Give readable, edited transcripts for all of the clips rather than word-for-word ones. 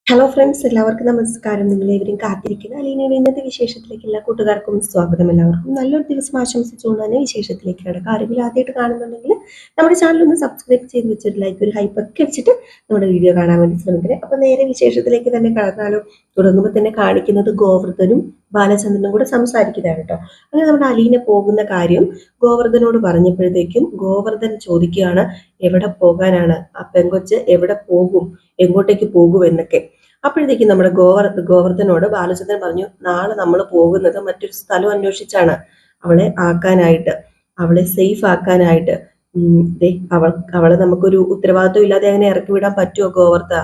Hello friends, എല്ലാവർക്കും നമസ്കാരം. നിങ്ങളേവരും കാത്തിരിക്കുന്ന അലീനയുടെ ഇന്നത്തെ വിശേഷത്തിലേക്ക് എല്ലാ കൂട്ടുകാർക്കും സ്വാഗതം. എല്ലാവർക്കും നല്ലൊരു ദിവസം ആശംസിച്ചുകൊണ്ട് തന്നെ വിശേഷത്തിലേക്ക് കിടക്കാം. ആരെങ്കിലും ആദ്യമായിട്ട് കാണുന്നുണ്ടെങ്കിൽ നമ്മുടെ ചാനൽ ഒന്ന് സബ്സ്ക്രൈബ് ചെയ്ത് വെച്ചിട്ട് ലൈക്ക് ഒരു ഹൈപ്പൊക്കെ വെച്ചിട്ട് നമ്മുടെ വീഡിയോ കാണാൻ വേണ്ടി ശ്രമിക്കണേ. അപ്പൊ നേരെ വിശേഷത്തിലേക്ക് തന്നെ കടന്നാലും തുടങ്ങുമ്പോൾ തന്നെ കാണിക്കുന്നത് ഗോവർദ്ധനും ബാലചന്ദ്രനും കൂടെ സംസാരിക്കുന്നതാണ് കേട്ടോ. അങ്ങനെ നമ്മുടെ അലീന പോകുന്ന കാര്യം ഗോവർദ്ധനോട് പറഞ്ഞപ്പോഴത്തേക്കും ഗോവർദ്ധൻ ചോദിക്കുകയാണ്, എവിടെ പോകാനാണ് ആ പെങ്കൊച്ച്, എവിടെ പോകും, എങ്ങോട്ടേക്ക് പോകും എന്നൊക്കെ. അപ്പോഴത്തേക്കും നമ്മുടെ ഗോവർദ്ധനോട് ബാലചന്ദ്രൻ പറഞ്ഞു, നാളെ നമ്മൾ പോകുന്നത് മറ്റൊരു സ്ഥലം അന്വേഷിച്ചാണ് അവളെ ആക്കാനായിട്ട്, അവളെ സേഫ് ആക്കാനായിട്ട്. അവളെ നമുക്കൊരു ഉത്തരവാദിത്വം ഇല്ലാതെ അങ്ങനെ ഇറക്കി വിടാൻ പറ്റുമോ ഗോവർദ്ധ?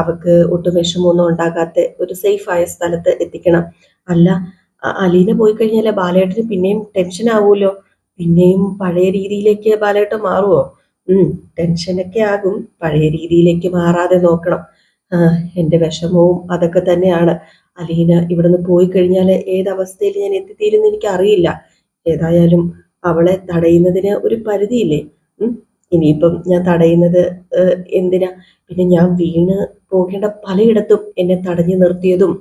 അവക്ക് ഒട്ടും വിഷമമൊന്നും ഉണ്ടാകാത്ത ഒരു സേഫ് ആയ സ്ഥലത്ത് എത്തിക്കണം. അല്ല, അലീന പോയി കഴിഞ്ഞാൽ ബാലേട്ടന് പിന്നെയും ടെൻഷൻ ആവുമല്ലോ, പിന്നെയും പഴയ രീതിയിലേക്ക് ബാലേട്ടൻ മാറുമോ? ടെൻഷനൊക്കെ ആകും, പഴയ രീതിയിലേക്ക് മാറാതെ നോക്കണം. എൻ്റെ വിഷമവും അതൊക്കെ തന്നെയാണ്. അലീന ഇവിടുന്ന് പോയി കഴിഞ്ഞാൽ ഏതവസ്ഥയിൽ ഞാൻ എത്തിത്തീരുന്ന് എനിക്ക് അറിയില്ല. ഏതായാലും അവളെ തടയുന്നതിന് ഒരു പരിധിയില്ലേ? ഇനിയിപ്പം ഞാൻ തടയുന്നത് എന്തിനാ? പിന്നെ ഞാൻ വീണ് പോകേണ്ട പലയിടത്തും എന്നെ തടഞ്ഞു നിർത്തിയതും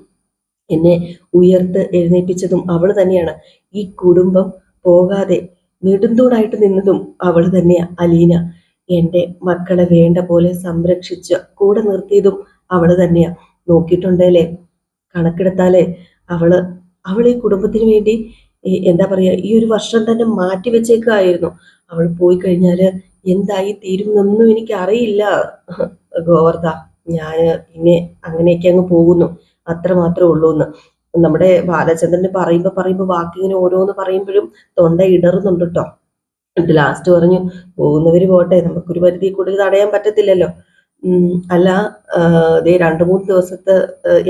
എന്നെ ഉയർത്ത് എഴുന്നേൽപ്പിച്ചതും അവൾ തന്നെയാണ്. ഈ കുടുംബം പോകാതെ നെടുന്തൂണായിട്ട് നിന്നതും അവൾ തന്നെയാ അലീന. എൻ്റെ മക്കളെ വേണ്ട പോലെ സംരക്ഷിച്ച് കൂടെ നിർത്തിയതും അവള് തന്നെയാ. നോക്കിയിട്ടുണ്ടല്ലേ, കണക്കെടുത്താലേ അവള് അവൾ ഈ കുടുംബത്തിന് വേണ്ടി എന്താ പറയാ, ഈ ഒരു വർഷം തന്നെ മാറ്റി വെച്ചേക്കായിരുന്നു. അവൾ പോയി കഴിഞ്ഞാല് എന്തായി തീരുന്നൊന്നും എനിക്ക് അറിയില്ല ഗോവർദ്ധ. ഞാന് പിന്നെ അങ്ങനെയൊക്കെ അങ്ങ് പോകുന്നു, അത്ര മാത്രമേ ഉള്ളൂ എന്ന്. നമ്മുടെ ബാലചന്ദ്രന് പറയുമ്പോ വാക്കിങ്ങനെ ഓരോന്ന് പറയുമ്പോഴും തൊണ്ട ഇടറുന്നുണ്ട് കേട്ടോ. എന്നിട്ട് ലാസ്റ്റ് പറഞ്ഞു, പോകുന്നവര് പോട്ടെ, നമുക്കൊരു പരിധി കൂടുതൽ തടയാൻ പറ്റത്തില്ലല്ലോ. അല്ല, ദേ 2-3 ദിവസത്തെ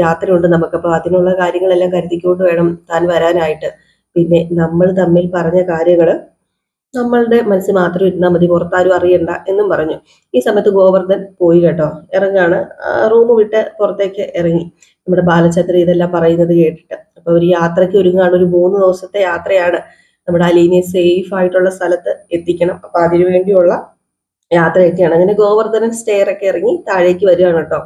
യാത്രയുണ്ട് നമുക്കപ്പോൾ അതിനുള്ള കാര്യങ്ങളെല്ലാം കരുതിക്കൊണ്ട് വേണം താൻ വരാനായിട്ട്. പിന്നെ നമ്മൾ തമ്മിൽ പറഞ്ഞ കാര്യങ്ങൾ നമ്മളുടെ മനസ്സിൽ മാത്രം ഇരുന്നാൽ മതി, പുറത്താരും അറിയണ്ട എന്നും പറഞ്ഞു. ഈ സമയത്ത് ഗോവർദ്ധൻ പോയി കേട്ടോ, ഇറങ്ങാണ്. റൂം വിട്ട് പുറത്തേക്ക് ഇറങ്ങി നമ്മുടെ ബാലചന്ദ്രൻ ഇതെല്ലാം പറയുന്നത് കേട്ടിട്ട്. അപ്പൊ ഒരു യാത്രയ്ക്ക് ഒരുങ്ങാണ്. ഒരു 3 ദിവസത്തെ യാത്രയാണ്. നമ്മുടെ അലീനയെ സേഫ് ആയിട്ടുള്ള സ്ഥലത്ത് എത്തിക്കണം. അപ്പൊ അതിനു വേണ്ടിയുള്ള യാത്രയൊക്കെയാണ്. അങ്ങനെ ഗോവർദ്ധനൻ സ്റ്റെയർ ഒക്കെ ഇറങ്ങി താഴേക്ക് വരികയാണ് കേട്ടോ.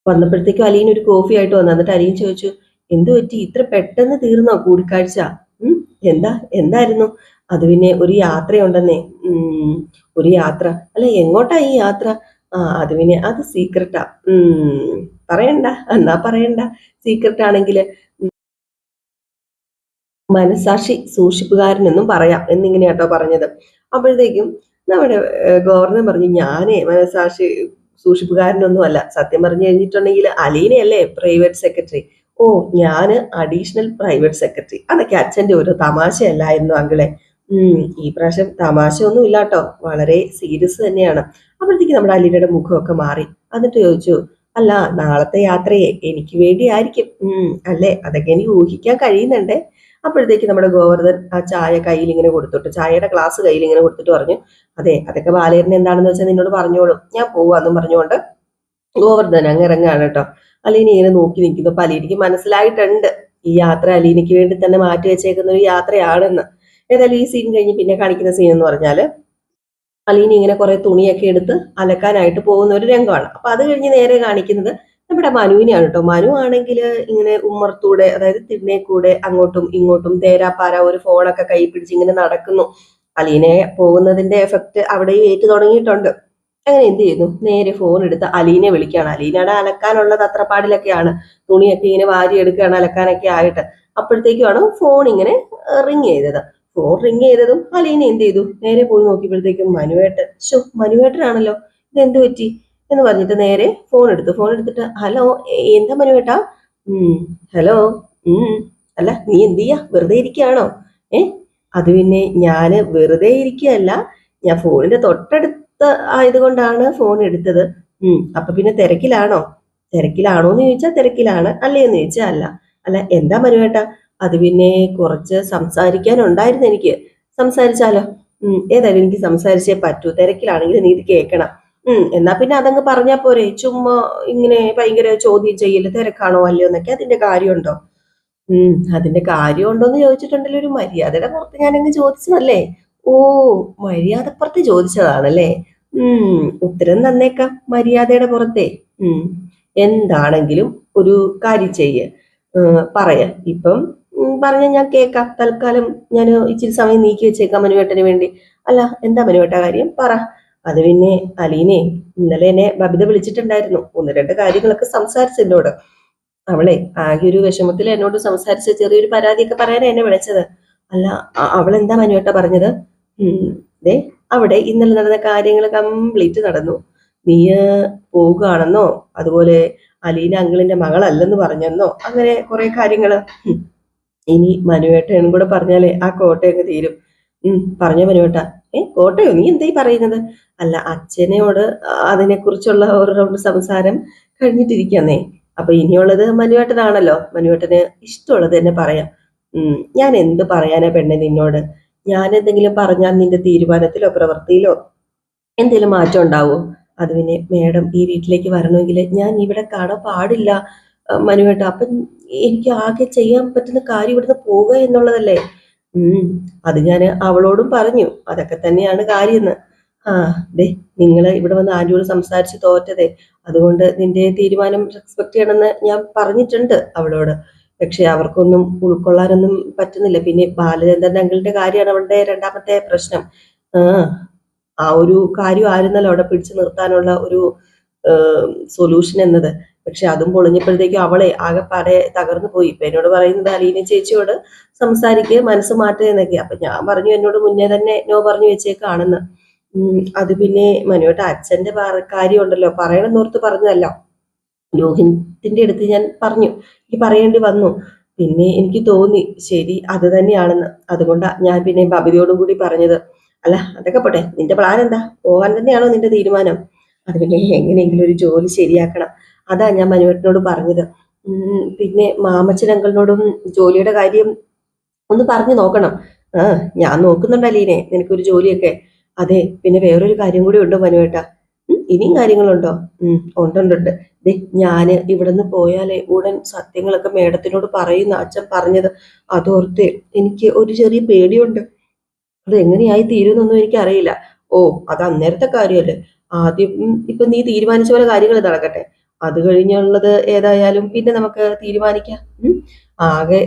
വന്നപ്പോഴത്തേക്കും അലീൻ ഒരു കോഫി ആയിട്ട് വന്നു. എന്നിട്ട് അലീൻ ചോദിച്ചു, എന്തു പറ്റി, ഇത്ര പെട്ടെന്ന് തീർന്നോ കൂടിക്കാഴ്ച? എന്തായിരുന്നു? അത് പിന്നെ ഒരു യാത്രയുണ്ടെന്നേ. ഒരു യാത്ര? അല്ല, എങ്ങോട്ടാ ഈ യാത്ര? അത് പിന്നെ അത് സീക്രട്ടാ. പറയണ്ട, എന്നാ പറയണ്ട. സീക്രട്ട് ആണെങ്കിൽ മനസാക്ഷി സൂക്ഷിപ്പുകാരനെന്നും പറയാം എന്നിങ്ങനെയാട്ടോ പറഞ്ഞത്. അപ്പോഴത്തേക്കും നമ്മുടെ ഗവർണർ പറഞ്ഞു, ഞാനേ മനസാക്ഷി സൂക്ഷിപ്പുകാരനൊന്നും അല്ല. സത്യം പറഞ്ഞു കഴിഞ്ഞിട്ടുണ്ടെങ്കിൽ അലീനയല്ലേ പ്രൈവറ്റ് സെക്രട്ടറി. ഓ, ഞാന് അഡീഷണൽ പ്രൈവറ്റ് സെക്രട്ടറി. അതൊക്കെ അച്ഛന്റെ ഒരു തമാശയല്ലായിരുന്നു അങ്കിളെ. ഈ പ്രാവശ്യം തമാശ ഒന്നും ഇല്ല കേട്ടോ, വളരെ സീരിയസ് തന്നെയാണ്. അപ്പോഴത്തേക്ക് നമ്മുടെ അലീനയുടെ മുഖമൊക്കെ മാറി. എന്നിട്ട് ചോദിച്ചു, അല്ല, നാളത്തെ യാത്രയെ എനിക്ക് വേണ്ടി ആയിരിക്കും അല്ലേ? അതൊക്കെ എനിക്ക് ഊഹിക്കാൻ കഴിയുന്നുണ്ടേ. അപ്പോഴത്തേക്ക് നമ്മുടെ ഗോവർദ്ധൻ ആ ചായ കയ്യിൽ ഇങ്ങനെ കൊടുത്തിട്ട്, ചായയുടെ ഗ്ലാസ് കയ്യിൽ ഇങ്ങനെ കൊടുത്തിട്ട് പറഞ്ഞു, അതെ, അതൊക്കെ ബാലേട്ടൻ എന്താണെന്ന് വെച്ചാൽ നിന്നോട് പറഞ്ഞോളും, ഞാൻ പോവാന്നും പറഞ്ഞുകൊണ്ട് ഗോവർദ്ധൻ അങ്ങ് ഇറങ്ങാണ് കേട്ടോ. അലീന ഇങ്ങനെ നോക്കി നിൽക്കുന്നു. അപ്പൊ അലീനയ്ക്ക് മനസ്സിലായിട്ടുണ്ട് ഈ യാത്ര അലീനയ്ക്ക് വേണ്ടി തന്നെ മാറ്റി വെച്ചേക്കുന്ന ഒരു യാത്രയാണെന്ന്. ഏതായാലും ഈ സീൻ കഴിഞ്ഞ് പിന്നെ കാണിക്കുന്ന സീൻ എന്ന് പറഞ്ഞാല് അലീന ഇങ്ങനെ കുറെ തുണിയൊക്കെ എടുത്ത് അലക്കാനായിട്ട് പോകുന്ന ഒരു രംഗമാണ്. അപ്പൊ അത് കഴിഞ്ഞ് നേരെ കാണിക്കുന്നത് നമ്മുടെ മനുവിനെയാണ് കേട്ടോ. മനു ആണെങ്കിൽ ഇങ്ങനെ ഉമ്മർത്തൂടെ, അതായത് തിണ്ണേ കൂടെ അങ്ങോട്ടും ഇങ്ങോട്ടും തേരാപ്പാര ഒരു ഫോണൊക്കെ കൈ പിടിച്ച് ഇങ്ങനെ നടക്കുന്നു. അലീനെ പോകുന്നതിന്റെ എഫക്റ്റ് അവിടെയും ഏറ്റു തുടങ്ങിയിട്ടുണ്ട്. അങ്ങനെ എന്ത് ചെയ്യുന്നു, നേരെ ഫോൺ എടുത്ത് അലീനെ വിളിക്കുകയാണ്. അലീനയുടെ അലക്കാനുള്ള തത്രപ്പാടിലൊക്കെയാണ്, തുണിയൊക്കെ ഇങ്ങനെ വാരി എടുക്കുകയാണ് അലക്കാനൊക്കെ ആയിട്ട്. അപ്പോഴത്തേക്കുമാണ് ഫോൺ ഇങ്ങനെ റിങ് ചെയ്തത്. ഫോൺ റിങ് ചെയ്തതും അലീന എന്ത് ചെയ്തു, നേരെ പോയി നോക്കിയപ്പോഴത്തേക്കും മനുവേട്ടൻ. മനുവേട്ടനാണല്ലോ, ഇത് എന്ത് പറ്റി എന്ന് പറഞ്ഞിട്ട് നേരെ ഫോൺ എടുത്തിട്ട്, ഹലോ, എന്താ മനുവേട്ടാ? ഹലോ. അല്ല, നീ എന്ത് ചെയ്യാ, വെറുതെ ഇരിക്കുകയാണോ? അത് പിന്നെ ഞാന് വെറുതെ ഇരിക്കുകയല്ല, ഞാൻ ഫോണിന്റെ തൊട്ടടുത്ത് ആയതുകൊണ്ടാണ് ഫോൺ എടുത്തത്. അപ്പൊ പിന്നെ തിരക്കിലാണോ എന്ന് ചോദിച്ചാൽ തിരക്കിലാണ്, അല്ലേന്ന് ചോദിച്ചാൽ അല്ല. അല്ല, എന്താ മനുവേട്ടാ? അത് പിന്നെ കുറച്ച് സംസാരിക്കാനുണ്ടായിരുന്നു എനിക്ക്. സംസാരിച്ചാലോ? ഏതായാലും എനിക്ക് സംസാരിച്ചേ പറ്റൂ, തിരക്കിലാണെങ്കിൽ നീ ഇത് കേൾക്കണം. എന്നാ പിന്നെ അതങ്ങ് പറഞ്ഞാ പോരെ, ചുമ്മാ ഇങ്ങനെ ഭയങ്കര ചോദ്യം ചെയ്യല്, തിരക്കാണോ അല്ലയോ എന്നൊക്കെ. അതിന്റെ കാര്യമുണ്ടോ? അതിന്റെ കാര്യമുണ്ടോന്ന് ചോദിച്ചിട്ടുണ്ടല്ലോ, ഒരു മര്യാദയുടെ പുറത്ത് ഞാനങ്ങ് ചോദിച്ചതല്ലേ. ഓ, മര്യാദപ്പുറത്ത് ചോദിച്ചതാണല്ലേ. ഉത്തരം തന്നേക്കാം, മര്യാദയുടെ പുറത്തെ. എന്താണെങ്കിലും ഒരു കാര്യം ചെയ്യ്, പറയ. ഇപ്പം പറഞ്ഞ ഞാൻ കേൾക്കാം. തൽക്കാലം ഞാൻ ഇച്ചിരി സമയം നീക്കി വെച്ചേക്കാം മനുവേട്ടന് വേണ്ടി. അല്ല, എന്താ മനുവേട്ട കാര്യം, പറ. അത് പിന്നെ അലീനെ ഇന്നലെ എന്നെ ബബിത വിളിച്ചിട്ടുണ്ടായിരുന്നു. ഒന്ന് രണ്ട് കാര്യങ്ങളൊക്കെ സംസാരിച്ചു എന്നോട്. അവളെ ആകെ ഒരു വിഷമത്തിൽ എന്നോട് സംസാരിച്ച് ചെറിയൊരു പരാതിയൊക്കെ പറയാനാ എന്നെ വിളിച്ചത്. അല്ല, അവളെന്താ മനുവേട്ട പറഞ്ഞത്? ദേ, അവിടെ ഇന്നലെ നടന്ന കാര്യങ്ങൾ കംപ്ലീറ്റ് നടന്നു. നീ പോവുകയാണെന്നോ, അതുപോലെ അലീന അങ്കിളിന്റെ മകളല്ലെന്ന് പറഞ്ഞെന്നോ, അങ്ങനെ കുറെ കാര്യങ്ങള്. ഇനി മനുവേട്ടനും കൂടെ പറഞ്ഞാലേ ആ കോട്ടയൊക്കെ തീരും. പറഞ്ഞോ മനുവേട്ട. കോട്ടയോ? നീ എന്തായി പറയുന്നത്? അല്ല, അച്ഛനോട് അതിനെക്കുറിച്ചുള്ള ഒരു റൗണ്ട് സംസാരം കഴിഞ്ഞിട്ടിരിക്കുന്നേ. അപ്പൊ ഇനിയുള്ളത് മനുവേട്ടനാണല്ലോ. മനുവേട്ടന് ഇഷ്ടമുള്ളത് തന്നെ പറയാം. ഞാൻ എന്ത് പറയാനാ പെണ്ണെ നിന്നോട്? ഞാൻ എന്തെങ്കിലും പറഞ്ഞാൽ നിന്റെ തീരുമാനത്തിലോ പ്രവൃത്തിയിലോ എന്തെങ്കിലും മാറ്റം ഉണ്ടാവോ? അത് പിന്നെ മേഡം ഈ വീട്ടിലേക്ക് വരണമെങ്കിൽ ഞാൻ ഇവിടെ കാണാൻ പാടില്ല മനുവേട്ട. അപ്പം എനിക്ക് ആകെ ചെയ്യാൻ പറ്റുന്ന കാര്യം ഇവിടുന്ന് പോവുക എന്നുള്ളതല്ലേ. അത് ഞാൻ അവളോടും പറഞ്ഞു. അതൊക്കെ തന്നെയാണ് കാര്യമെന്ന്. ആ, ദേ, നിങ്ങൾ ഇവിടെ വന്ന് ആന്റിയോട് സംസാരിച്ച് തോറ്റതേ, അതുകൊണ്ട് നിന്റെ തീരുമാനം റെസ്പെക്ട് ചെയ്യണമെന്ന് ഞാൻ പറഞ്ഞിട്ടുണ്ട് അവളോട്. പക്ഷെ അവർക്കൊന്നും ഉൾക്കൊള്ളാനൊന്നും പറ്റുന്നില്ല. പിന്നെ ബാലചന്ദ്രൻ അങ്കിളിന്റെ കാര്യമാണ് അവളുടെ രണ്ടാമത്തെ പ്രശ്നം. ആ ആ ഒരു കാര്യം ആയിരുന്നല്ലോ അവിടെ പിടിച്ചു നിർത്താനുള്ള ഒരു സൊല്യൂഷൻ എന്നത്. പക്ഷെ അതും പൊളിഞ്ഞപ്പോഴത്തേക്കും അവളെ ആകെപ്പാടെ തകർന്നു പോയി. ഇപ്പൊ എന്നോട് പറയുന്നത് അലീന ചേച്ചിയോട് സംസാരിക്കുക, മനസ്സ് മാറ്റുക എന്നൊക്കെ. അപ്പൊ ഞാൻ പറഞ്ഞു എന്നോട് മുന്നേ തന്നെ നോ പറഞ്ഞു വെച്ചേക്കാണെന്ന്. അത് പിന്നെ മനുവേട്ട അച്ഛന്റെ കാര്യം ഉണ്ടല്ലോ, പറയണമെന്നോർത്ത് പറഞ്ഞതല്ല. രോഹിത്തിന്റെ അടുത്ത് ഞാൻ പറഞ്ഞു, എനിക്ക് പറയേണ്ടി വന്നു. പിന്നെ എനിക്ക് തോന്നി ശരി അത് തന്നെയാണെന്ന്. അതുകൊണ്ടാ ഞാൻ പിന്നെ ബബിതയോടും കൂടി പറഞ്ഞത്. അല്ല, അതൊക്കെ പോട്ടെ, നിന്റെ പ്ലാൻ എന്താ? പോകാൻ തന്നെയാണോ നിന്റെ തീരുമാനം? അത് പിന്നെ എങ്ങനെയെങ്കിലും ഒരു ജോലി ശരിയാക്കണം. അതാ ഞാൻ മനുവേട്ടനോട് പറഞ്ഞത്. പിന്നെ മാമച്ചൻ അങ്കിളിനോടും ജോലിയുടെ കാര്യം ഒന്ന് പറഞ്ഞു നോക്കണം. ഞാൻ നോക്കുന്നുണ്ട് അലീനെ നിനക്കൊരു ജോലിയൊക്കെ. അതെ, പിന്നെ വേറൊരു കാര്യം കൂടി ഉണ്ടോ മനുവേട്ട? ഇനിയും കാര്യങ്ങളുണ്ടോ? ഉണ്ടുണ്ടുണ്ട്. ദേ, ഞാന് ഇവിടുന്ന് പോയാലേ ഉടൻ സത്യങ്ങളൊക്കെ മേഡത്തിനോട് പറയുന്ന അച്ഛൻ പറഞ്ഞത്. അതോർത്ത് എനിക്ക് ഒരു ചെറിയ പേടിയുണ്ട്. അത് എങ്ങനെയായി തീരുമെന്നൊന്നും എനിക്കറിയില്ല. ഓ, അത് അന്നേരത്തെ കാര്യമല്ലേ. ആദ്യം ഇപ്പൊ നീ തീരുമാനിച്ച പോലെ കാര്യങ്ങൾ നടക്കട്ടെ. അത് കഴിഞ്ഞുള്ളത് ഏതായാലും പിന്നെ നമുക്ക് തീരുമാനിക്കാം. ആകെ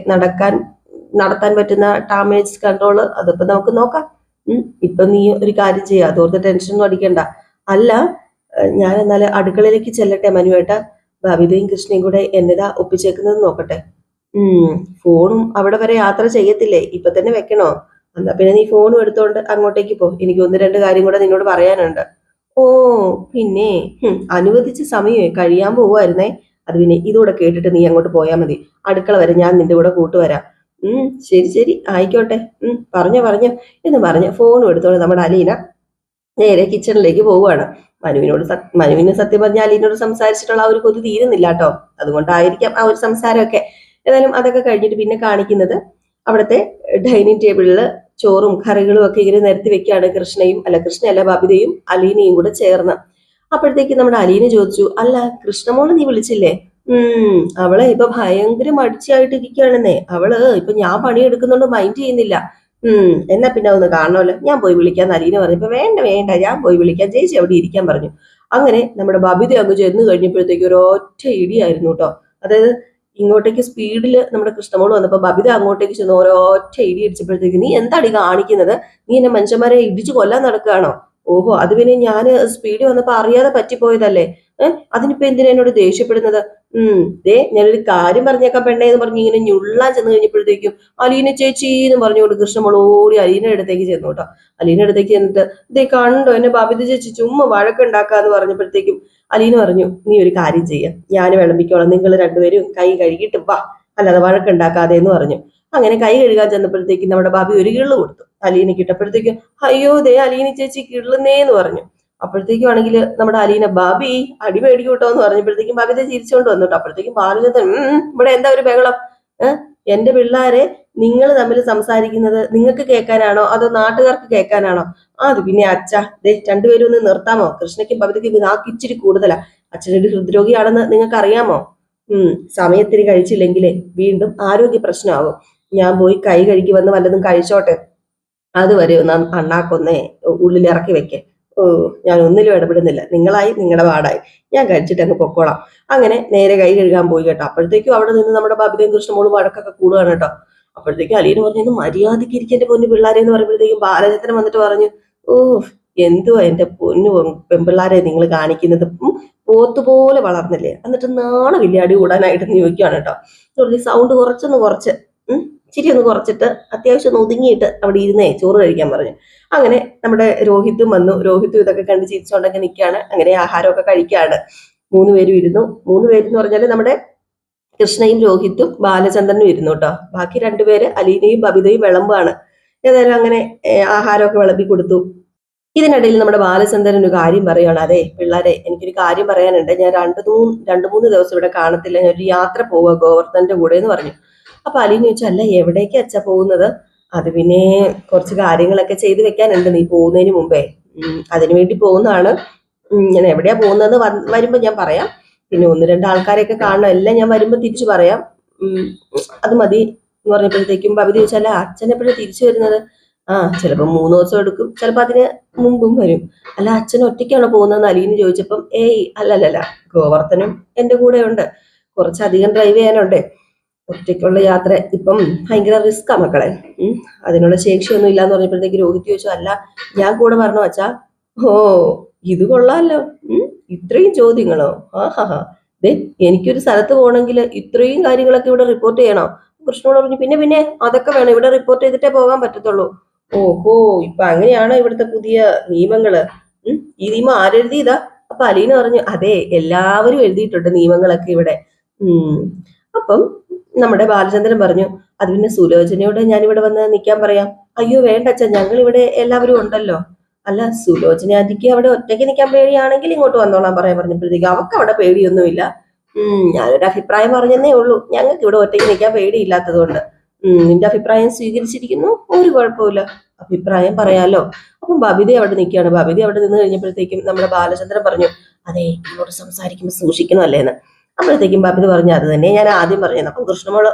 നടത്താൻ പറ്റുന്ന ഡാമേജ് കൺട്രോള് അതിപ്പോ നമുക്ക് നോക്കാം. ഇപ്പൊ നീ ഒരു കാര്യം ചെയ്യുക, അതോർത്ത് ടെൻഷനൊന്നും അടിക്കണ്ട. അല്ല, ഞാൻ എന്നാൽ അടുക്കളയിലേക്ക് ചെല്ലട്ടെ മനുവേട്ട. ബബിതയും കൃഷ്ണയും കൂടെ എന്നതാ ഒപ്പിച്ചേക്കുന്നത് നോക്കട്ടെ. ഫോണും അവിടെ വരെ യാത്ര ചെയ്യത്തില്ലേ, ഇപ്പൊ തന്നെ വെക്കണോ? എന്നാ പിന്നെ നീ ഫോണും എടുത്തോണ്ട് അങ്ങോട്ടേക്ക് പോ. എനിക്ക് ഒന്ന് രണ്ട് കാര്യം കൂടെ നിന്നോട് പറയാനുണ്ട്. ഓ, പിന്നെ അനുവദിച്ച സമയമേ കഴിയാൻ പോവായിരുന്നേ. അത് പിന്നെ ഇതുകൂടെ കേട്ടിട്ട് നീ അങ്ങോട്ട് പോയാൽ മതി. അടുക്കള വരെ ഞാൻ നിന്റെ കൂടെ കൂട്ടുവരാം. ശരി ശരി, ആയിക്കോട്ടെ. പറഞ്ഞോ പറഞ്ഞോ എന്ന് പറഞ്ഞ് ഫോണും എടുത്തോണ്ട് നമ്മുടെ അലീന നേരെ കിച്ചണിലേക്ക് പോവുകയാണ്. മനുവിന് സത്യം പറഞ്ഞാൽ അലീനോട് സംസാരിച്ചിട്ടുള്ള ആ ഒരു കൊതി തീരുന്നില്ല കേട്ടോ. അതുകൊണ്ടായിരിക്കാം ആ ഒരു സംസാരമൊക്കെ. ഏതായാലും അതൊക്കെ കഴിഞ്ഞിട്ട് പിന്നെ കാണിക്കുന്നത് അവിടുത്തെ ഡൈനിങ് ടേബിളിൽ ചോറും കറികളും ഒക്കെ ഇങ്ങനെ നിരത്തി വെക്കുകയാണ്. കൃഷ്ണയല്ല ബബിതയും അലീനയും കൂടെ ചേർന്ന്. അപ്പോഴത്തേക്ക് നമ്മുടെ അലീന ചോദിച്ചു, അല്ല കൃഷ്ണമോള് നീ വിളിച്ചില്ലേ? അവളെ ഇപ്പൊ ഭയങ്കര മടിച്ചായിട്ടിരിക്കുകയാണെന്നേ. അവള് ഇപ്പൊ ഞാൻ പണിയെടുക്കുന്നുണ്ട് മൈൻഡ് ചെയ്യുന്നില്ല. എന്നാ പിന്നെ ഒന്ന് കാണണമല്ലോ, ഞാൻ പോയി വിളിക്കാൻ അലീന പറഞ്ഞപ്പോ വേണ്ട വേണ്ട ഞാൻ പോയി വിളിക്കാൻ, ചേച്ചി അവിടെ ഇരിക്കാൻ പറഞ്ഞു. അങ്ങനെ നമ്മുടെ ബബിത അങ്ങ് ചെന്ന് കഴിഞ്ഞപ്പോഴത്തേക്ക് ഒരു ഒറ്റ ഇടിയായിരുന്നു കേട്ടോ. അതായത് ഇങ്ങോട്ടേക്ക് സ്പീഡിൽ നമ്മുടെ കൃഷ്ണമോള് വന്നപ്പോ ബബിത അങ്ങോട്ടേക്ക് ചെന്ന് ഓരോറ്റ ഇടി അടിച്ചപ്പോഴത്തേക്ക്, നീ എന്താണ് കാണിക്കുന്നത്? നീ എന്നെ മനുഷ്യന്മാരെ ഇടിച്ചു കൊല്ലാൻ നടക്കുകയാണോ? ഓഹോ, അത് പിന്നെ ഞാൻ സ്പീഡിൽ വന്നപ്പോ അറിയാതെ പറ്റിപ്പോയതല്ലേ. അതിനിപ്പോ എന്തിനാ എന്നോട് ദേഷ്യപ്പെടുന്നത്? ഞാനൊരു കാര്യം പറഞ്ഞേക്കാം പെണ്ണേ എന്ന് പറഞ്ഞ് ഇങ്ങനെ ഞുള്ളാൻ ചെന്ന് കഴിഞ്ഞപ്പോഴത്തേക്കും അലീന ചേച്ചി എന്ന് പറഞ്ഞുകൊണ്ട് കൃഷ്ണമോൾ ഓടി അലീനയുടെ അടുത്തേക്ക് ചെന്നു കേട്ടോ. അലീനയുടെ അടുത്തേക്ക് ചെന്നിട്ട്, ഇതേ കണ്ടോ എന്നെ ബബിത ചേച്ചി ചുമ്മാ വഴക്കുണ്ടാക്കാന്ന് പറഞ്ഞപ്പോഴത്തേക്കും അലീന പറഞ്ഞു, നീ ഒരു കാര്യം ചെയ്യാം, ഞാൻ വിളമ്പിക്കോളാം, നിങ്ങൾ രണ്ടുപേരും കൈ കഴുകിയിട്ട് വാ, അല്ലാതെ വഴക്കുണ്ടാക്കാതെ എന്ന് പറഞ്ഞു. അങ്ങനെ കൈ കഴുകാൻ ചെന്നപ്പോഴത്തേക്കും നമ്മുടെ ബാബി ഒരു കിള്ളു കൊടുത്തു അലീന കിട്ടപ്പോഴത്തേക്കും. അയ്യോ ദേ അലീന ചേച്ചി കിള്ളുന്നേന്ന് പറഞ്ഞു. അപ്പോഴത്തേക്കും ആണെങ്കിൽ നമ്മുടെ അലീന, ബാബി അടി മേടിക്കൂട്ടോ എന്ന് പറഞ്ഞപ്പോഴത്തേക്കും ബബിത ചിരിച്ചുകൊണ്ട് വന്നു കേട്ടോ. അപ്പോഴത്തേക്കും ബാലുചന്ദ്രൻ, ഇവിടെ എന്താ ഒരു ബഹളം? എന്റെ പിള്ളേരെ നിങ്ങൾ തമ്മിൽ സംസാരിക്കുന്നത് നിങ്ങൾക്ക് കേൾക്കാനാണോ അതോ നാട്ടുകാർക്ക് കേൾക്കാനാണോ? അത് പിന്നെ അച്ഛ, ദേ രണ്ടുപേരും ഒന്ന് നിർത്താമോ? കൃഷ്ണയ്ക്കും ബബിതയ്ക്കും നാക്ക് ഇച്ചിരി കൂടുതലാ. അച്ഛനൊരു ഹൃദ്രോഗിയാണെന്ന് നിങ്ങൾക്ക് അറിയാമോ? സമയത്തിന് കഴിച്ചില്ലെങ്കിലേ വീണ്ടും ആരോഗ്യ പ്രശ്നമാകും. ഞാൻ പോയി കൈ കഴുകി വന്ന് വല്ലതും കഴിച്ചോട്ടെ. അതുവരെ ഒന്ന് അണ്ണാക്കൊന്നേ ഉള്ളിൽ ഇറക്കി വെക്കേ. ഓ, ഞാൻ ഒന്നിലും ഇടപെടുന്നില്ല, നിങ്ങളായി നിങ്ങളുടെ പാടായി, ഞാൻ കഴിച്ചിട്ട് അങ്ങ് പൊക്കോളാം. അങ്ങനെ നേരെ കൈ കഴുകാൻ പോയി കേട്ടോ. അപ്പോഴത്തേക്കും അവിടെ നിന്ന് നമ്മുടെ ബബിതയും കൃഷ്ണമോളും വഴക്കൊക്കെ കൂടുകയാണ് കേട്ടോ. അപ്പോഴത്തേക്കും അലീന പറഞ്ഞു, മര്യാദയ്ക്ക് ഇരിക്കേണ്ട പൊന്നു പിള്ളേരെ എന്ന് പറയുമ്പോഴത്തേക്കും ബാലചന്ദ്രൻ വന്നിട്ട് പറഞ്ഞു, ഓ, എന്തുവാ എന്റെ പൊന്നു പെൺപിള്ളാരെ നിങ്ങൾ കാണിക്കുന്നത്, പോത്തുപോലെ വളർന്നില്ലേ, എന്നിട്ട് നാണമില്ല അടി കൂടാനായിട്ട് ചോദിക്കുകയാണ് കേട്ടോ. സൗണ്ട് കുറച്ച് ചിരി ഒന്ന് കുറച്ചിട്ട് അത്യാവശ്യം ഒന്ന് ഒതുങ്ങിയിട്ട് അവിടെ ഇരുന്നേ ചോറ് കഴിക്കാൻ പറഞ്ഞു. അങ്ങനെ നമ്മുടെ രോഹിത്തും വന്നു. രോഹിത്തും ഇതൊക്കെ കണ്ട് ചിരിച്ചോണ്ടൊക്കെ നിൽക്കുകയാണ്. അങ്ങനെ ആഹാരമൊക്കെ കഴിക്കുകയാണ്. 3 പേരും ഇരുന്നു. 3 പേരെന്ന് പറഞ്ഞാൽ നമ്മുടെ കൃഷ്ണയും രോഹിത്തും ബാലചന്ദ്രനും ഇരുന്നു കേട്ടോ. ബാക്കി 2 പേര് അലീനയും ബബിതയും വിളമ്പാണ്. ഏതായാലും അങ്ങനെ ആഹാരമൊക്കെ വിളമ്പി കൊടുത്തു. ഇതിനിടയിൽ നമ്മുടെ ബാലചന്ദ്രൻ ഒരു കാര്യം പറയുകയാണ്, അതെ പിള്ളേരെ, എനിക്കൊരു കാര്യം പറയാനുണ്ട്. ഞാൻ രണ്ട് മൂന്ന് ദിവസം ഇവിടെ കാണത്തില്ല, ഞാൻ ഒരു യാത്ര പോവുക ഗോവർദ്ധന്റെ കൂടെ എന്ന് പറഞ്ഞു. അപ്പൊ അലീന ചോദിച്ചു, അല്ല എവിടേക്ക് അച്ഛാ പോകുന്നത്? അത് പിന്നെ കുറച്ച് കാര്യങ്ങളൊക്കെ ചെയ്തു വെക്കാനുണ്ട് നീ പോകുന്നതിന് മുമ്പേ, അതിനു വേണ്ടി പോകുന്നതാണ്. ഞാൻ എവിടെയാ പോകുന്നതെന്ന് വരുമ്പോ ഞാൻ പറയാം. പിന്നെ 1-2 ആൾക്കാരെയൊക്കെ കാണണം, എല്ലാം ഞാൻ വരുമ്പോ തിരിച്ചു പറയാം. അത് മതി എന്ന് പറഞ്ഞപ്പോഴത്തേക്കും ബബിത ചോദിച്ചല്ല, അച്ഛൻ എപ്പോഴാണ് തിരിച്ചു വരുന്നത്? ചിലപ്പോ 3 ദിവസം എടുക്കും, ചിലപ്പോ അതിന് മുമ്പും വരും. അല്ല, അച്ഛൻ ഒറ്റയ്ക്കാണോ പോകുന്നതെന്ന് അലീന് ചോദിച്ചപ്പം, ഏയ് അല്ലല്ല, ഗോവർദ്ധനും എന്റെ കൂടെ ഉണ്ട്, കുറച്ചധികം ഡ്രൈവ് ചെയ്യാനുണ്ട്. ഒറ്റയ്ക്കുള്ള യാത്ര ഇപ്പം ഭയങ്കര റിസ്ക്കാ മക്കളെ, അതിനുള്ള ശേഷിയൊന്നും ഇല്ലാന്ന് പറഞ്ഞപ്പോഴത്തേക്ക് രോഹിത് ചോദിച്ചു, അല്ല ഞാൻ കൂടെ പറഞ്ഞോ അച്ഛാ? ഓ, ഇത് കൊള്ളാമല്ലോ, ഇത്രയും ചോദ്യങ്ങളോ? ദേ, എനിക്കൊരു സ്ഥലത്ത് പോകണമെങ്കിൽ ഇത്രയും കാര്യങ്ങളൊക്കെ ഇവിടെ റിപ്പോർട്ട് ചെയ്യണോ? കൃഷ്ണനോട് പറഞ്ഞു, പിന്നെ പിന്നെ അതൊക്കെ വേണം, ഇവിടെ റിപ്പോർട്ട് ചെയ്തിട്ടേ പോകാൻ പറ്റത്തുള്ളൂ. ഓഹോ, ഇപ്പൊ അങ്ങനെയാണോ ഇവിടുത്തെ പുതിയ നിയമങ്ങള്? ഈ നിയമം ആരെഴുതിയതാ? അപ്പൊ അലീന പറഞ്ഞു, അതെ, എല്ലാവരും എഴുതിയിട്ടുണ്ട് നിയമങ്ങളൊക്കെ ഇവിടെ. അപ്പം നമ്മുടെ ബാലചന്ദ്രൻ പറഞ്ഞു, അത് പിന്നെ സുലോചനയോട് ഞാനിവിടെ വന്ന് നിൽക്കാൻ പറയാം. അയ്യോ വേണ്ട അച്ഛൻ, ഞങ്ങൾ ഇവിടെ എല്ലാവരും ഉണ്ടല്ലോ. അല്ല, സുലോചന ആന്റിക്ക് അവിടെ ഒറ്റയ്ക്ക് നിൽക്കാൻ പേടിയാണെങ്കിൽ ഇങ്ങോട്ട് വന്നോളാൻ പറയാൻ പറഞ്ഞപ്പോഴത്തേക്ക് അവർക്ക് അവിടെ പേടിയൊന്നുമില്ല. ഞാനൊരു അഭിപ്രായം പറഞ്ഞതേ ഉള്ളൂ, ഞങ്ങൾക്ക് ഇവിടെ ഒറ്റയ്ക്ക് നിൽക്കാൻ പേടിയില്ലാത്തത് കൊണ്ട്. നിന്റെ അഭിപ്രായം സ്വീകരിച്ചിരിക്കുന്നു, ഒരു കുഴപ്പമില്ല, അഭിപ്രായം പറയാലോ. അപ്പം ബബിത അവിടെ നിൽക്കുകയാണ്. ബബിത അവിടെ നിന്ന് കഴിഞ്ഞപ്പോഴത്തേക്കും നമ്മുടെ ബാലചന്ദ്രൻ പറഞ്ഞു, അതെ, ഇങ്ങോട്ട് സംസാരിക്കുമ്പോൾ സൂക്ഷിക്കണം അല്ലേന്ന്. അപ്പോഴത്തേക്കും ബബിത പറഞ്ഞു, അത് തന്നെ ഞാൻ ആദ്യം പറഞ്ഞത്. അപ്പം കൃഷ്ണമോള്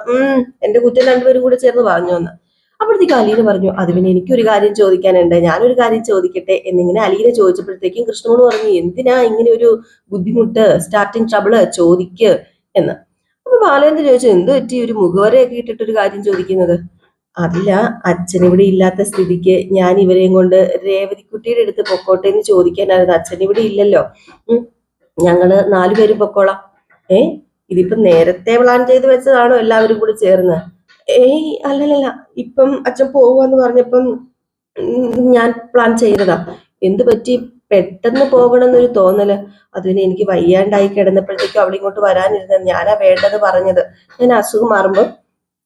എന്റെ കുറ്റം 2 പേരും കൂടെ ചേർന്ന് പറഞ്ഞു എന്ന്. അപ്പോഴത്തേക്ക് അലീന പറഞ്ഞു, അത് പിന്നെ എനിക്കൊരു കാര്യം ചോദിക്കാനുണ്ട്, ഞാനൊരു കാര്യം ചോദിക്കട്ടെ എന്നിങ്ങനെ അലീന ചോദിച്ചപ്പോഴത്തേക്കും കൃഷ്ണമോള് പറഞ്ഞു, എന്തിനാ ഇങ്ങനെ ഒരു ബുദ്ധിമുട്ട്, സ്റ്റാർട്ടിങ് ട്രബിള്, ചോദിക്ക് എന്ന്. അപ്പൊ ബാലേന്ദ്രൻ ചോദിച്ചു, എന്ത് പറ്റി ഒരു മുഖവരയൊക്കെ ഇട്ടിട്ടൊരു കാര്യം ചോദിക്കുന്നത്? അതില്ല, അച്ഛൻ ഇവിടെ ഇല്ലാത്ത സ്ഥിതിക്ക് ഞാൻ ഇവരെയും കൊണ്ട് രേവതിക്കുട്ടിയുടെ അടുത്ത് പൊക്കോട്ടെ എന്ന് ചോദിക്കാനായിരുന്നു. അച്ഛൻ ഇവിടെ ഇല്ലല്ലോ, ഞങ്ങള് 4 പേരും പൊക്കോളാം. ഇതിപ്പം നേരത്തെ പ്ലാൻ ചെയ്ത് വെച്ചതാണോ എല്ലാവരും കൂടി ചേർന്ന്? ഏയ് അല്ലല്ല, ഇപ്പം അച്ഛൻ പോവാന്ന് പറഞ്ഞപ്പം ഞാൻ പ്ലാൻ ചെയ്തതാ. എന്ത് പറ്റി പെട്ടെന്ന് പോകണമെന്നൊരു തോന്നല്? അതിന് എനിക്ക് വയ്യാണ്ടായി കിടന്നപ്പോഴത്തേക്കും അവിടെ ഇങ്ങോട്ട് വരാനിരുന്നത്, ഞാനാ വേണ്ടത് പറഞ്ഞത്. ഞാൻ അസുഖം മാറുമ്പോൾ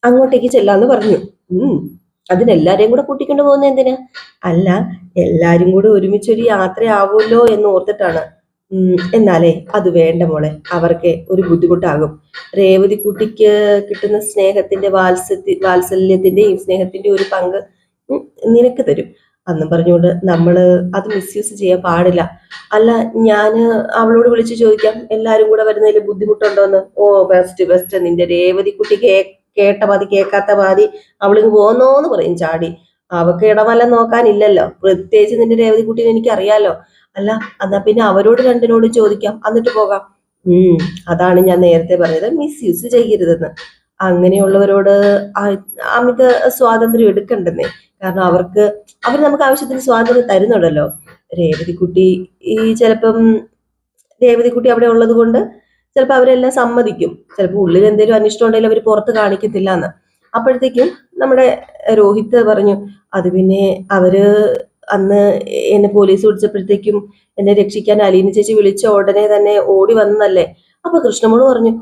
അങ്ങോട്ടേക്ക് ചെല്ലാന്ന് പറഞ്ഞു. അതിനെല്ലാരെയും കൂടെ കൂട്ടിക്കൊണ്ട് പോകുന്ന എന്തിനാ? അല്ല, എല്ലാരും കൂടെ ഒരുമിച്ചൊരു യാത്രയാവുമല്ലോ എന്ന് ഓർത്തിട്ടാണ്. എന്നാലേ അത് വേണ്ട മോളെ, അവർക്ക് ഒരു ബുദ്ധിമുട്ടാകും. രേവതി കുട്ടിക്ക് കിട്ടുന്ന സ്നേഹത്തിന്റെ വാത്സല്യത്തിന്റെയും സ്നേഹത്തിന്റെ ഒരു പങ്ക് നിനക്ക് തരും അന്നും പറഞ്ഞുകൊണ്ട് നമ്മള് അത് മിസ്യൂസ് ചെയ്യാൻ പാടില്ല. അല്ല, ഞാന് അവളോട് വിളിച്ചു ചോദിക്കാം, എല്ലാരും കൂടെ വരുന്നതിൽ ബുദ്ധിമുട്ടുണ്ടോന്ന്. ഓ, ബെസ്റ്റ്, നിന്റെ രേവതി കുട്ടി കേട്ട പാതി കേൾക്കാത്ത പാതി അവളിങ്ങ് പോന്നോന്ന് പറയും ചാടി. അവക്ക് ഇടവല്ലം നോക്കാനില്ലല്ലോ, പ്രത്യേകിച്ച് നിന്റെ രേവതി കുട്ടീനെ എനിക്ക് അറിയാലോ. അല്ല, എന്നാ പിന്നെ അവരോട് 2നോടും ചോദിക്കാം, എന്നിട്ട് പോകാം. അതാണ് ഞാൻ നേരത്തെ പറഞ്ഞത്, മിസ്യൂസ് ചെയ്യരുതെന്ന്. അങ്ങനെയുള്ളവരോട് അമിത സ്വാതന്ത്ര്യം എടുക്കണ്ടെന്നേ. കാരണം അവർ നമുക്ക് ആവശ്യത്തിന് സ്വാതന്ത്ര്യം തരുന്നുണ്ടല്ലോ. രേവതിക്കുട്ടി രേവതിക്കുട്ടി അവിടെ ഉള്ളത് കൊണ്ട് ചിലപ്പോൾ അവരെല്ലാം സമ്മതിക്കും. ചിലപ്പോൾ ഉള്ളിൽ എന്തെങ്കിലും അനിഷ്ടം ഉണ്ടെങ്കിൽ അവർ പുറത്ത് കാണിക്കത്തില്ല എന്ന്. അപ്പോഴത്തേക്കും നമ്മുടെ രോഹിത് പറഞ്ഞു, അത് പിന്നെ അവര് അന്ന് എന്നെ പോലീസ് വിളിച്ചപ്പോഴത്തേക്കും എന്നെ രക്ഷിക്കാൻ അലീന ചേച്ചി വിളിച്ച ഉടനെ തന്നെ ഓടി വന്നല്ലേ. അപ്പൊ കൃഷ്ണമോള് പറഞ്ഞു,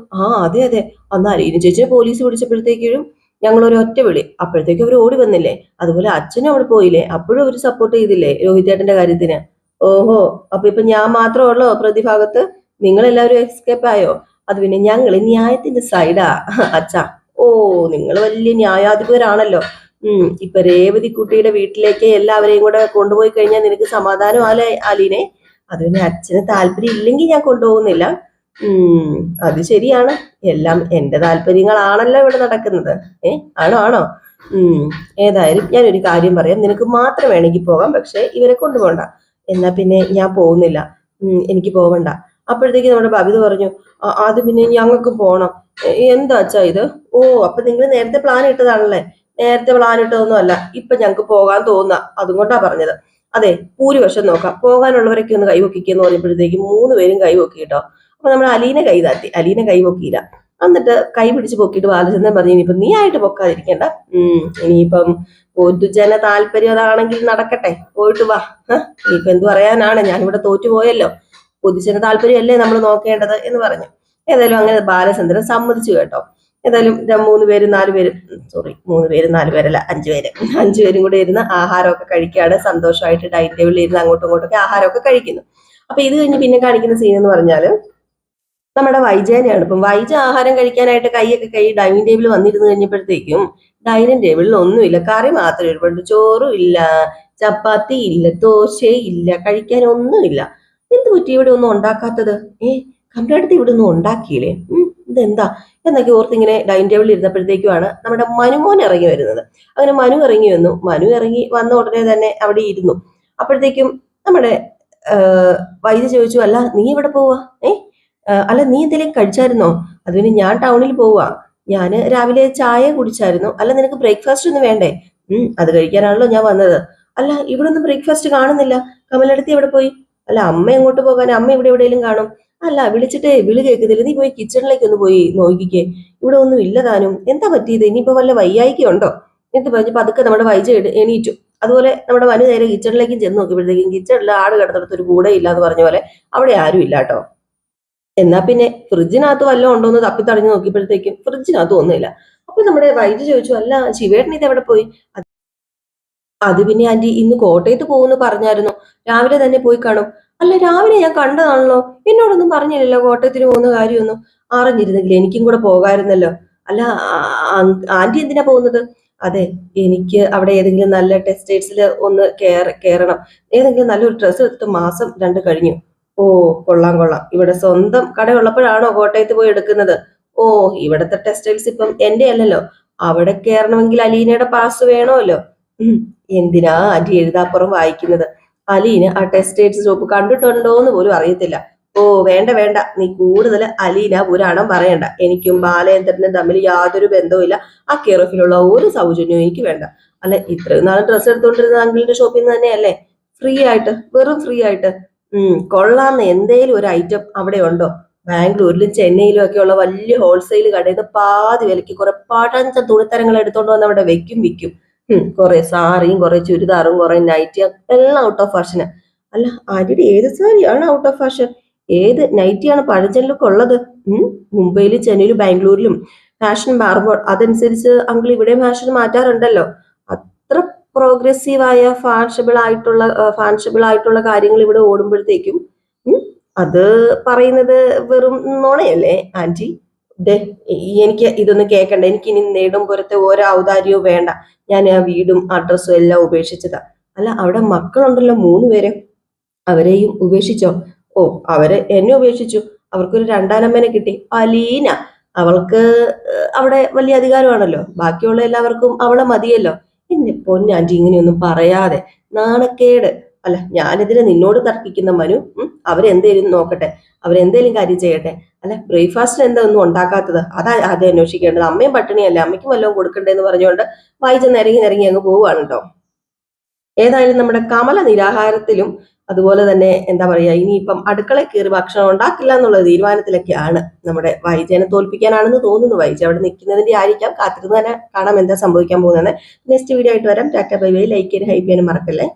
അതെ, അന്ന് അലീന ചേച്ചിയെ പോലീസ് വിളിച്ചപ്പോഴത്തേക്കും ഞങ്ങൾ ഒരു ഒറ്റ വിളി, അപ്പോഴത്തേക്കും അവർ ഓടി വന്നില്ലേ. അതുപോലെ അച്ഛനും അവിടെ പോയില്ലേ, അപ്പോഴും അവർ സപ്പോർട്ട് ചെയ്തില്ലേ രോഹിതേട്ടന്റെ കാര്യത്തിന്. ഓഹോ, അപ്പൊ ഇപ്പൊ ഞാൻ മാത്രമുള്ളോ പ്രതിഭാഗത്ത്? നിങ്ങളെല്ലാവരും എസ്കേപ്പ് ആയോ? അത് പിന്നെ ഞങ്ങള് ന്യായത്തിന്റെ സൈഡാ അച്ഛാ. ഓ, നിങ്ങൾ വലിയ ന്യായാധിപരാണല്ലോ. ഇപ്പൊ രേവതി കുട്ടിയുടെ വീട്ടിലേക്ക് എല്ലാവരെയും കൂടെ കൊണ്ടുപോയി കഴിഞ്ഞാൽ നിനക്ക് സമാധാനം അലീനെ. അത് പിന്നെ അച്ഛന് താല്പര്യം ഇല്ലെങ്കിൽ ഞാൻ കൊണ്ടുപോകുന്നില്ല. അത് ശരിയാണ്, എല്ലാം എന്റെ താല്പര്യങ്ങളാണല്ലോ ഇവിടെ നടക്കുന്നത്. ആണോ? ഏതായാലും ഞാനൊരു കാര്യം പറയാം, നിനക്ക് മാത്രം വേണമെങ്കിൽ പോകാം, പക്ഷെ ഇവരെ കൊണ്ടുപോകണ്ട. എന്നാ പിന്നെ ഞാൻ പോകുന്നില്ല, എനിക്ക് പോവണ്ട. അപ്പോഴത്തേക്ക് നമ്മുടെ ബബിത പറഞ്ഞു, അത് പിന്നെ ഞങ്ങൾക്ക് പോണം. എന്താ അച്ഛാ ഇത്? ഓ, അപ്പൊ നിങ്ങൾ നേരത്തെ പ്ലാൻ ഇട്ടതാണല്ലേ? നേരത്തെ പ്ലാൻ ഇട്ടതൊന്നും അല്ല, ഇപ്പൊ ഞങ്ങൾക്ക് പോകാൻ തോന്നുക, അതുകൊണ്ടാ പറഞ്ഞത്. അതെ, ഭൂരിപക്ഷം നോക്കാം, പോകാനുള്ളവരൊക്കെ ഒന്ന് കൈവക്കിക്കെന്ന് പറഞ്ഞപ്പോഴത്തേക്ക് 3 പേരും കൈവക്കി കേട്ടോ. അപ്പൊ നമ്മൾ അലീനെ കൈ താത്തി, അലീനെ കൈവക്കിയില്ല. എന്നിട്ട് കൈ പിടിച്ച് പൊക്കിയിട്ട് ബാലചന്ദ്രൻ പറഞ്ഞു, ഇനിയിപ്പൊ നീ ആയിട്ട് പൊക്കാതിരിക്കണ്ട, ഇനിയിപ്പം പൊതുജന താല്പര്യം അതാണെങ്കിൽ നടക്കട്ടെ, പോയിട്ട് വാ. ഇനിയിപ്പൊ എന്ത് പറയാനാണ്, ഞാനിവിടെ തോറ്റുപോയല്ലോ, പൊതുജന താല്പര്യമല്ലേ നമ്മൾ നോക്കേണ്ടത് എന്ന് പറഞ്ഞു. ഏതായാലും അങ്ങനെ ബാലചന്ദ്രൻ സമ്മതിച്ചു കേട്ടോ. ഏതായാലും 3 പേരും 4 പേരും, സോറി 3 പേരും 4 പേരല്ല 5 പേര്, 5 പേരും കൂടെ ഇരുന്ന് ആഹാരമൊക്കെ കഴിക്കുകയാണ്. സന്തോഷമായിട്ട് ഡൈനിങ് ടേബിളിൽ ഇരുന്ന് അങ്ങോട്ടും ഇങ്ങോട്ടൊക്കെ ആഹാരമൊക്കെ കഴിക്കുന്നു. അപ്പൊ ഇത് കഴിഞ്ഞ് പിന്നെ കാണിക്കുന്ന സീൻ എന്ന് പറഞ്ഞാല് നമ്മുടെ വൈജേനെയാണ്. ഇപ്പം വൈജ ആഹാരം കഴിക്കാനായിട്ട് കൈ ഡൈനിങ് ടേബിളിൽ വന്നിരുന്ന് കഴിഞ്ഞപ്പോഴത്തേക്കും ഡൈനിങ് ടേബിളിൽ ഒന്നുമില്ല, കറി മാത്രമേ ഒരുപാട്, ചോറും ഇല്ല, ചപ്പാത്തി ഇല്ല, ദോശ ഇല്ല, കഴിക്കാൻ ഒന്നുമില്ല. എന്ത് പറ്റി ഇവിടെ ഒന്നും ഉണ്ടാക്കാത്തത്? കമ്പ്യൂട്ടർ ഇവിടെ ഒന്നും ഉണ്ടാക്കിയില്ലേ? ഇതെന്താ എന്നൊക്കെ ഓർത്ത് ഇങ്ങനെ ഡൈനിങ് ടേബിളിൽ ഇരുന്നപ്പോഴത്തേക്കുമാണ് നമ്മുടെ മനുമോൻ ഇറങ്ങി വരുന്നത്. അങ്ങനെ മനു ഇറങ്ങി വന്നു. മനു ഇറങ്ങി വന്ന ഉടനെ തന്നെ അവിടെ ഇരുന്നു. അപ്പോഴത്തേക്കും നമ്മുടെ വൈദ്യ ചോദിച്ചു, അല്ല നീ ഇവിടെ പോവാ? അല്ല നീ എന്തെങ്കിലും കഴിച്ചായിരുന്നോ? അത് പിന്നെ ഞാൻ ടൗണിൽ പോവാ, ഞാൻ രാവിലെ ചായ കുടിച്ചായിരുന്നു. അല്ല നിനക്ക് ബ്രേക്ക്ഫാസ്റ്റ് ഒന്നും വേണ്ടേ? അത് കഴിക്കാനാണല്ലോ ഞാൻ വന്നത്. അല്ല ഇവിടെ ഒന്നും ബ്രേക്ക്ഫാസ്റ്റ് കാണുന്നില്ല, കമലടുത്ത് എവിടെ പോയി? അല്ല അമ്മ എങ്ങോട്ട് പോകാൻ, അമ്മ ഇവിടെ എവിടെയെങ്കിലും കാണും. അല്ല വിളിച്ചിട്ട് വിളി കേൾക്കുന്നില്ല, നീ പോയി കിച്ചണിലേക്ക് ഒന്ന് പോയി നോക്കിക്കേ, ഇവിടെ ഒന്നും ഇല്ല താനും. എന്താ പറ്റിയത്? ഇനിയിപ്പോ വല്ല വയ്യായിക്കുണ്ടോ എന്ന് പറഞ്ഞപ്പോ അതൊക്കെ നമ്മുടെ വൈജ എണീറ്റു. അതുപോലെ നമ്മുടെ മനു നേരെ കിച്ചണിലേക്കും ചെന്ന് നോക്കിയപ്പോഴത്തേക്കും കിച്ചണിൽ ആട് കിടന്നിടത്ത് ഒരു കൂടെ ഇല്ല എന്ന് പറഞ്ഞ പോലെ അവിടെ ആരും ഇല്ല കേട്ടോ. എന്നാ പിന്നെ ഫ്രിഡ്ജിനകത്ത് വല്ലതും ഉണ്ടോന്ന് തപ്പിത്തടഞ്ഞു നോക്കിയപ്പോഴത്തേക്കും ഫ്രിഡ്ജിനകത്ത് ഒന്നുമില്ല. അപ്പൊ നമ്മുടെ വൈദ്യ ചോദിച്ചു, അല്ല ശിവേട്ടൻ ഇത് എവിടെ പോയി? അത് പിന്നെ ആന്റി ഇന്ന് കോട്ടയത്ത് പോകുമെന്ന് പറഞ്ഞായിരുന്നു, രാവിലെ തന്നെ പോയി കാണും. അല്ല രാവിലെ ഞാൻ കണ്ടതാണല്ലോ, എന്നോടൊന്നും പറഞ്ഞില്ലല്ലോ കോട്ടയത്തിന് പോകുന്ന കാര്യമൊന്നും. അറിഞ്ഞിരുന്നെങ്കിൽ എനിക്കും കൂടെ പോകാമായിരുന്നല്ലോ. അല്ല ആന്റി എന്തിനാ പോകുന്നത്? അതെ, എനിക്ക് അവിടെ ഏതെങ്കിലും നല്ല ടെക്സ്റ്റൈൽസിൽ ഒന്ന് കയറണം. ഏതെങ്കിലും നല്ലൊരു ഡ്രസ്സ് എടുത്തിട്ട് മാസം 2 കഴിഞ്ഞു. ഓ, കൊള്ളാം കൊള്ളാം, ഇവിടെ സ്വന്തം കടയുള്ളപ്പോഴാണോ കോട്ടയത്ത് പോയി എടുക്കുന്നത്? ഓ, ഇവിടത്തെ ടെക്സ്റ്റൈൽസ് ഇപ്പം എന്റെ അല്ലല്ലോ, അവിടെ കയറണമെങ്കിൽ അലീനയുടെ പാസ് വേണമല്ലോ. എന്തിനാ ആന്റി എഴുതാപ്പുറം വായിക്കുന്നത്? അലീന ആ ടെക്സ്റ്റൈൽസ് ഷോപ്പ് കണ്ടിട്ടുണ്ടോ എന്ന് പോലും അറിയത്തില്ല. ഓ വേണ്ട വേണ്ട, നീ കൂടുതൽ അലീന പുരാണം പറയണ്ട. എനിക്കും ബാലേന്ദ്രനും തമ്മിൽ യാതൊരു ബന്ധവുമില്ല. ആ കെയർ ഓഫിലുള്ള ഒരു സൗജന്യവും എനിക്ക് വേണ്ട. അല്ല ഇത്രയും നാളെ ഡ്രസ്സ് എടുത്തുകൊണ്ടിരുന്ന അങ്കിളിന്റെ ഷോപ്പിൽ നിന്ന് തന്നെയല്ലേ? ഫ്രീ ആയിട്ട്, വെറും ഫ്രീ ആയിട്ട്. കൊള്ളാന്ന് എന്തേലും ഒരു ഐറ്റം അവിടെ ഉണ്ടോ? ബാംഗ്ലൂരിലും ചെന്നൈയിലും ഒക്കെ ഉള്ള വലിയ ഹോൾസെയിൽ കടയിൽ നിന്ന് പാതി വിലയ്ക്ക് കുറെ പഴഞ്ച തുണിത്തരങ്ങൾ എടുത്തോണ്ട് വന്ന് അവിടെ വിൽക്കും. കുറെ സാരിയും കുറെ ചുരിദാറും കുറെ നൈറ്റിയും എല്ലാം ഔട്ട് ഓഫ് ഫാഷന്. അല്ല ആന്റിയുടെ ഏത് സാരിയാണ് ഔട്ട് ഓഫ് ഫാഷൻ? ഏത് നൈറ്റിയാണ് പഴഞ്ചൻ ലുക്ക് ഉള്ളത്? മുംബൈയിലും ചെന്നൈയിലും ബാംഗ്ലൂരിലും ഫാഷൻ മാറുമ്പോൾ അതനുസരിച്ച് അങ്കിൾ ഇവിടെയും ഫാഷൻ മാറ്റാറുണ്ടല്ലോ. അത്ര പ്രോഗ്രസീവായ ഫാഷബിൾ ആയിട്ടുള്ള കാര്യങ്ങൾ ഇവിടെ ഓടുമ്പോഴത്തേക്കും അത് പറയുന്നത് വെറും നുണയല്ലേ ആന്റി? എനിക്ക് ഇതൊന്നും കേൾക്കണ്ട. എനിക്ക് ഇനി നെടുംപുരത്തെ ഓരോ ഔദാര്യവും വേണ്ട. ഞാൻ ആ വീടും അഡ്രസ്സും എല്ലാം ഉപേക്ഷിച്ചതാ. അല്ല അവിടെ മക്കളുണ്ടല്ലോ 3 പേര്, അവരെയും ഉപേക്ഷിച്ചോ? ഓ, അവര് എന്നെ ഉപേക്ഷിച്ചു. അവർക്കൊരു 2ാം അമ്മേനെ കിട്ടി, അലീന. അവൾക്ക് അവിടെ വലിയ അധികാരമാണല്ലോ, ബാക്കിയുള്ള എല്ലാവർക്കും അവളെ മതിയല്ലോ. എന്നെ പൊന്നാന്റി ഇങ്ങനെയൊന്നും പറയാതെ, നാണക്കേട്. അല്ല ഞാനിതിനെ നിന്നോട് തർക്കിക്കുന്ന മനു, അവരെന്തേലും നോക്കട്ടെ, അവരെന്തേലും കാര്യം ചെയ്യട്ടെ. അല്ല ബ്രേക്ക്ഫാസ്റ്റിന് എന്താ ഒന്നും ഉണ്ടാക്കാത്തത്? അതാ ആദ്യം അന്വേഷിക്കേണ്ടത്. അമ്മയും പട്ടിണിയല്ലേ, അമ്മയ്ക്കും വല്ലതും കൊടുക്കണ്ടേന്ന് പറഞ്ഞുകൊണ്ട് വായിച്ച നിരങ്ങി അങ്ങ് പോവുകയാണ് കേട്ടോ. ഏതായാലും നമ്മുടെ കമല നിരാഹാരത്തിലും അതുപോലെ തന്നെ എന്താ പറയാ, ഇനിയിപ്പം അടുക്കളയിൽ കയറി ഭക്ഷണം ഉണ്ടാക്കില്ല എന്നുള്ള തീരുമാനത്തിലൊക്കെയാണ്. നമ്മുടെ വൈജനെ തോൽപ്പിക്കാനാണെന്ന് തോന്നുന്നു. വൈജ അവിടെ നിൽക്കുന്നതിന്റെ ആയിരിക്കാം. കാത്തിരുന്ന് തന്നെ കാണാം എന്താ സംഭവിക്കാൻ പോകുന്നത്. നെക്സ്റ്റ് വീഡിയോ ആയിട്ട് വരാം. Tata bye bye. ലൈക്ക് ചെയ്യാനും ഹൈപ്പ് ചെയ്യാനും മറക്കല്ലേ.